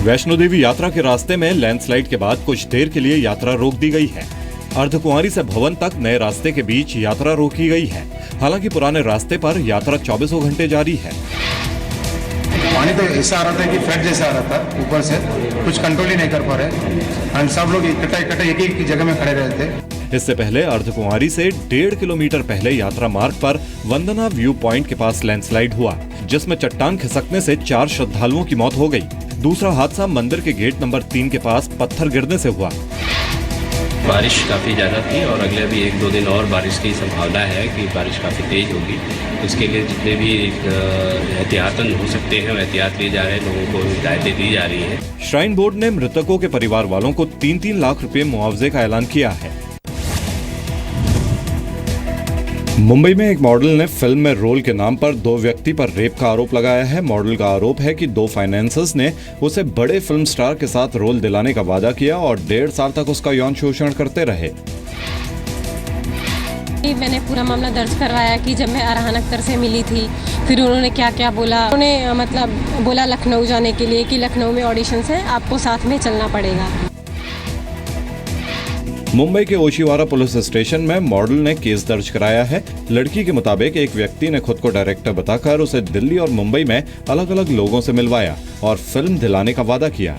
वैष्णो देवी यात्रा के रास्ते में लैंडस्लाइड के बाद कुछ देर के लिए यात्रा रोक दी गई है। अर्धकुंवारी से भवन तक नए रास्ते के बीच यात्रा रोकी गई है। हालांकि पुराने रास्ते पर यात्रा 24 घंटे जारी है। पानी तो ऐसा आ रहा था कि फ्लड जैसा आ रहा था ऊपर से, कुछ कंट्रोल ही नहीं कर पा रहे और सब लोग इकट्ठा एक जगह में खड़े रहे थे। इससे पहले अर्धकुंवारी से 1.5 किलोमीटर पहले यात्रा मार्ग पर वंदना व्यू पॉइंट के पास लैंडस्लाइड हुआ, जिसमें चट्टान खिसकने से 4 श्रद्धालुओं की मौत हो गई। दूसरा हादसा मंदिर के गेट नंबर 3 के पास पत्थर गिरने से हुआ। बारिश काफ़ी ज़्यादा थी और अगले भी 1-2 दिन और बारिश की संभावना है कि बारिश काफ़ी तेज़ होगी। इसके लिए जितने भी एहतियातन हो सकते हैं एहतियात लिए जा रहे हैं, लोगों को हिदायतें दी जा रही हैं। श्राइन बोर्ड ने मृतकों के परिवार वालों को 3-3 लाख रुपए मुआवजे का ऐलान किया है। मुंबई में एक मॉडल ने फिल्म में रोल के नाम पर 2 व्यक्ति पर रेप का आरोप लगाया है। मॉडल का आरोप है कि 2 फाइनेंसर्स ने उसे बड़े फिल्म स्टार के साथ रोल दिलाने का वादा किया और 1.5 साल तक उसका यौन शोषण करते रहे। मैंने पूरा मामला दर्ज करवाया कि जब मैं अरहान अख्तर से मिली थी, फिर उन्होंने क्या क्या बोला। उन्होंने मतलब बोला लखनऊ जाने के लिए कि लखनऊ में ऑडिशंस हैं, आपको साथ में चलना पड़ेगा। मुंबई के ओशिवारा पुलिस स्टेशन में मॉडल ने केस दर्ज कराया है। लड़की के मुताबिक एक व्यक्ति ने खुद को डायरेक्टर बताकर उसे दिल्ली और मुंबई में अलग अलग लोगों से मिलवाया और फिल्म दिलाने का वादा किया।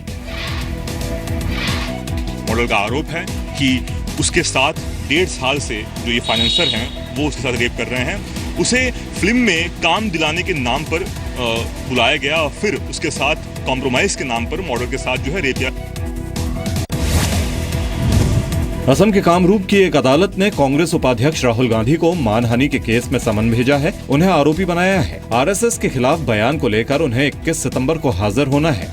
मॉडल का आरोप है कि उसके साथ 1.5 साल से जो ये फाइनेंसर हैं वो उसके साथ रेप कर रहे हैं। उसे फिल्म में काम दिलाने के नाम पर बुलाया गया और फिर उसके साथ कॉम्प्रोमाइज के नाम पर मॉडल के साथ जो है रेप किया। असम के कामरूप की एक अदालत ने कांग्रेस उपाध्यक्ष राहुल गांधी को मानहानि के केस में समन भेजा है। उन्हें आरोपी बनाया है। आरएसएस के खिलाफ बयान को लेकर उन्हें 21 सितंबर को हाजिर होना है।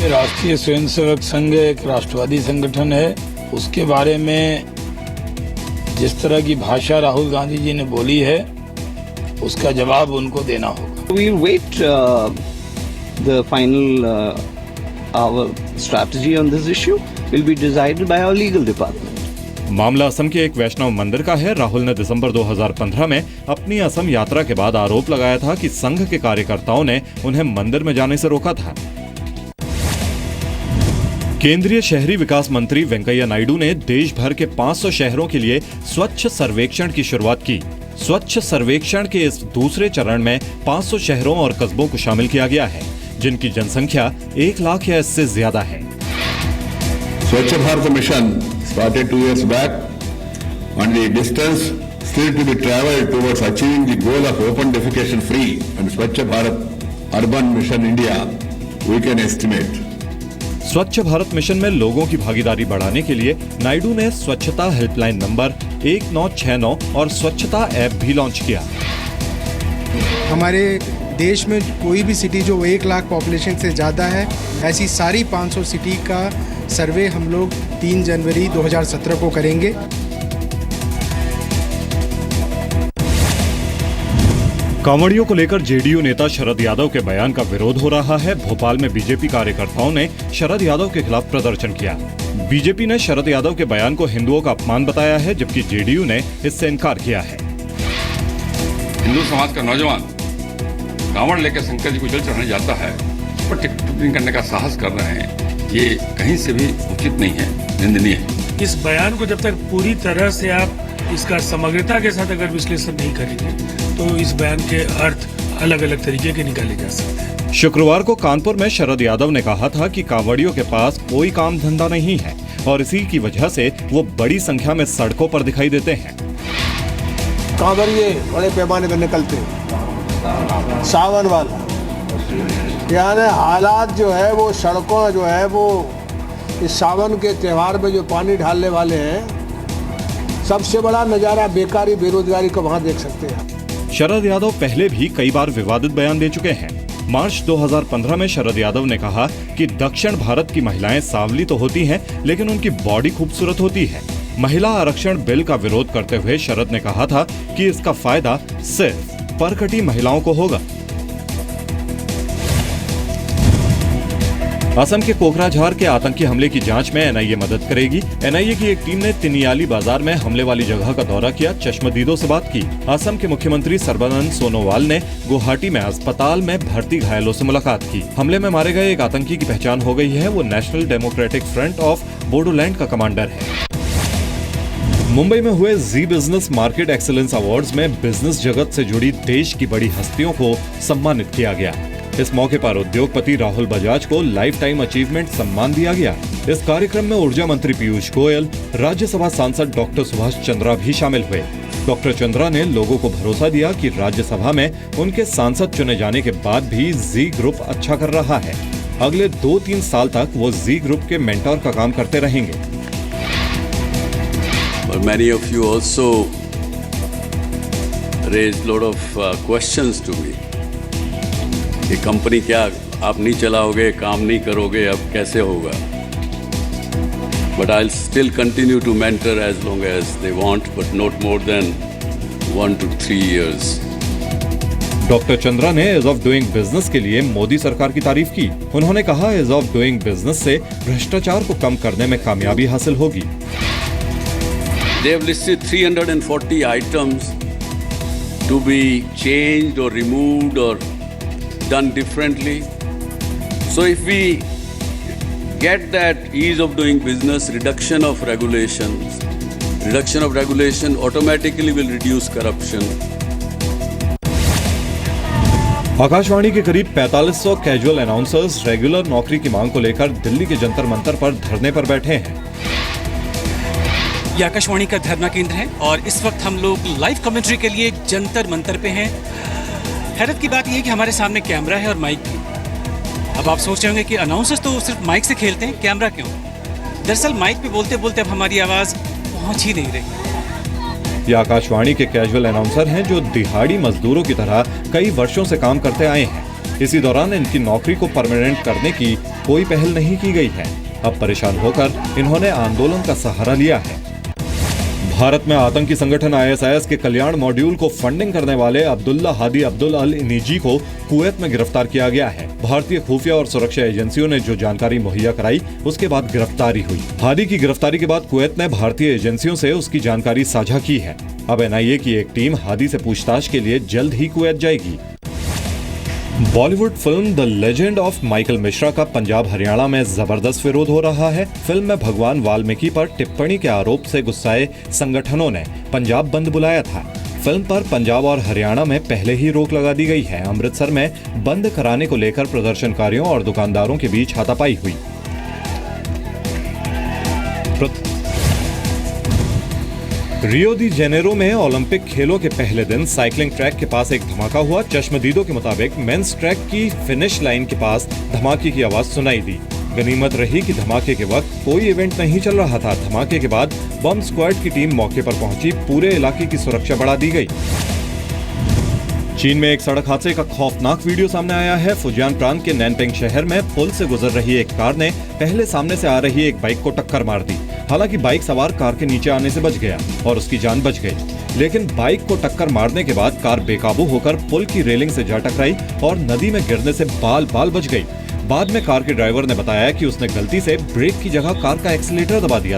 राष्ट्रीय स्वयंसेवक संघ एक राष्ट्रवादी संगठन है, उसके बारे में जिस तरह की भाषा राहुल गांधी जी ने बोली है उसका जवाब उनको देना होगा। We wait the final our strategy on this issue will be decided by our legal department. मामला असम के एक वैष्णव मंदिर का है। राहुल ने दिसंबर 2015 में अपनी असम यात्रा के बाद आरोप लगाया था कि संघ के कार्यकर्ताओं ने उन्हें मंदिर में जाने से रोका था। केंद्रीय शहरी विकास मंत्री वेंकैया नायडू ने देश भर के 500 शहरों के लिए स्वच्छ सर्वेक्षण की शुरुआत की। स्वच्छ सर्वेक्षण के इस दूसरे चरण में 500 शहरों और कस्बों को शामिल किया गया है, जिनकी जनसंख्या 1 लाख या इससे ज्यादा है। Swachh Bharat mission started 2 years back, and the distance still to be traveled towards achieving the goal of open defecation free and Swachh Bharat urban mission India we can estimate. स्वच्छ भारत मिशन में लोगों की भागीदारी बढ़ाने के लिए नायडू ने स्वच्छता हेल्पलाइन नंबर 1969 और स्वच्छता ऐप भी लॉन्च किया। हमारे देश में कोई भी सिटी जो 1 लाख पॉपुलेशन से ज़्यादा है, ऐसी सारी 500 सिटी का सर्वे हम लोग 3 जनवरी 2017 को करेंगे। कांवड़ियों को लेकर जेडीयू नेता शरद यादव के बयान का विरोध हो रहा है। भोपाल में बीजेपी कार्यकर्ताओं ने शरद यादव के खिलाफ प्रदर्शन किया। बीजेपी ने शरद यादव के बयान को हिंदुओं का अपमान बताया है, जबकि जेडीयू ने इससे इनकार किया है। हिंदू समाज का नौजवान कांवड़ लेकर शंकर जी को जल चढ़ाने जाता है, उस पर टिप्पणी करने का साहस कर रहे हैं, ये कहीं से भी उचित नहीं है, निंदनीय है। इस बयान को जब तक पूरी तरह से आप इसका समग्रता के साथ अगर विश्लेषण नहीं करेंगे तो इस बयान के अर्थ अलग अलग तरीके के निकाले जा सकते हैं। शुक्रवार को कानपुर में शरद यादव ने कहा था कि कांवड़ियों के पास कोई काम धंधा नहीं है और इसी की वजह से वो बड़ी संख्या में सड़कों पर दिखाई देते हैं। कांवड़िए बड़े पैमाने पर निकलते हैं, सावन वाला यानी हालात जो है वो सड़कों जो है वो इस सावन के त्योहार में जो पानी ढालने वाले हैं, सबसे बड़ा नज़ारा बेकारी बेरोजगारी को वहाँ देख सकते हैं। शरद यादव पहले भी कई बार विवादित बयान दे चुके हैं। मार्च 2015 में शरद यादव ने कहा कि दक्षिण भारत की महिलाएं सांवली तो होती हैं, लेकिन उनकी बॉडी खूबसूरत होती है। महिला आरक्षण बिल का विरोध करते हुए शरद ने कहा था कि इसका फायदा सिर्फ परकटी महिलाओं को होगा। असम के कोकराझार के आतंकी हमले की जांच में एनआईए मदद करेगी। एनआईए की एक टीम ने तिनियाली बाजार में हमले वाली जगह का दौरा किया, चश्मदीदों से बात की। असम के मुख्यमंत्री सर्बानंद सोनोवाल ने गुवाहाटी में अस्पताल में भर्ती घायलों से मुलाकात की। हमले में मारे गए एक आतंकी की पहचान हो गई है। वो national democratic front of Bodoland का कमांडर है। मुंबई में हुए जी बिजनेस मार्केट एक्सीलेंस अवार्ड्स में बिजनेस जगत से जुड़ी देश की बड़ी हस्तियों को सम्मानित किया गया। इस मौके पर उद्योगपति राहुल बजाज को लाइफ टाइम अचीवमेंट सम्मान दिया गया। इस कार्यक्रम में ऊर्जा मंत्री पीयूष गोयल, राज्यसभा सांसद डॉक्टर सुभाष चंद्रा भी शामिल हुए। डॉक्टर चंद्रा ने लोगों को भरोसा दिया कि राज्यसभा में उनके सांसद चुने जाने के बाद भी जी ग्रुप अच्छा कर रहा है। अगले 2-3 साल तक वो जी ग्रुप के मेंटर का काम करते रहेंगे। But many of you also raised lot of questions to me. ये कंपनी क्या आप नहीं चलाओगे, काम नहीं करोगे, अब कैसे होगा? But I'll still continue to mentor as long as they want, but not more than 1 to 3 years. Doctor Chandra ने एज ऑफ डूइंग बिजनेस के लिए मोदी सरकार की तारीफ की। उन्होंने कहा, एज ऑफ डूइंग बिजनेस से भ्रष्टाचार को कम करने में कामयाबी हासिल होगी। They have listed 340 items to be changed or removed or done differently. So if we get that ease of doing business, reduction of regulation automatically will reduce corruption. Akashvani के करीब 4500 कैजुअल अनाउंसर्स रेगुलर नौकरी की मांग को लेकर दिल्ली के जंतर मंतर पर धरने पर बैठे हैं। ये आकाशवाणी का धरना केंद्र है और इस वक्त हम लोग लाइव कमेंट्री के लिए जंतर मंतर पे हैं। हैरत की बात यह है कि हमारे सामने कैमरा है और माइक भी। अब आप सोच रहे होंगे कि अनाउंसर्स तो सिर्फ माइक से खेलते हैं, कैमरा क्यों? दरअसल माइक पे बोलते बोलते अब हमारी आवाज़ पहुंच ही नहीं रही। ये आकाशवाणी के कैजुअल अनाउंसर हैं जो दिहाड़ी मजदूरों की तरह कई वर्षों से काम करते आए हैं। इसी दौरान इनकी नौकरी को परमानेंट करने की कोई पहल नहीं की गई है। अब परेशान होकर इन्होंने आंदोलन का सहारा लिया है। भारत में आतंकी संगठन ISIS के कल्याण मॉड्यूल को फंडिंग करने वाले अब्दुल्ला हादी अब्दुल अल इनीजी को कुवैत में गिरफ्तार किया गया है। भारतीय खुफिया और सुरक्षा एजेंसियों ने जो जानकारी मुहैया कराई, उसके बाद गिरफ्तारी हुई। हादी की गिरफ्तारी के बाद कुवैत ने भारतीय एजेंसियों से उसकी जानकारी साझा की है। अब NIA की एक टीम हादी से पूछताछ के लिए जल्द ही कुवैत जाएगी। Bollywood film the legend of Michael Mishra का पंजाब हरियाणा में जबरदस्त विरोध हो रहा है। फिल्म में भगवान वाल्मीकि पर टिप्पणी के आरोप से गुस्साए संगठनों ने पंजाब बंद बुलाया था। फिल्म पर पंजाब और हरियाणा में पहले ही रोक लगा दी गई है। अमृतसर में बंद कराने को लेकर प्रदर्शनकारियों और दुकानदारों के बीच हाथापाई हुई। रियो दी जेनेरो में ओलंपिक खेलों के पहले दिन साइकिलिंग ट्रैक के पास एक धमाका हुआ। चश्मदीदों के मुताबिक मेंस ट्रैक की फिनिश लाइन के पास धमाके की आवाज सुनाई दी। गनीमत रही कि धमाके के वक्त कोई इवेंट नहीं चल रहा था। धमाके के बाद बम स्क्वाड की टीम मौके पर पहुंची। पूरे इलाके की सुरक्षा बढ़ा दी गई। चीन में एक सड़क हादसे का खौफनाक वीडियो सामने आया है। फुजियान प्रांत के नैनपिंग शहर में पुल से गुजर रही एक कार ने पहले सामने से आ रही एक बाइक को टक्कर मार दी। हालांकि बाइक सवार कार के नीचे आने से बच गया और उसकी जान बच गई। लेकिन बाइक को टक्कर मारने के बाद कार बेकाबू होकर पुल की रेलिंग से जा टकराई और नदी में गिरने से बाल बाल बच गई। बाद में कार के ड्राइवर ने बताया कि उसने गलती से ब्रेक की जगह कार का एक्सीलेटर दबा दिया।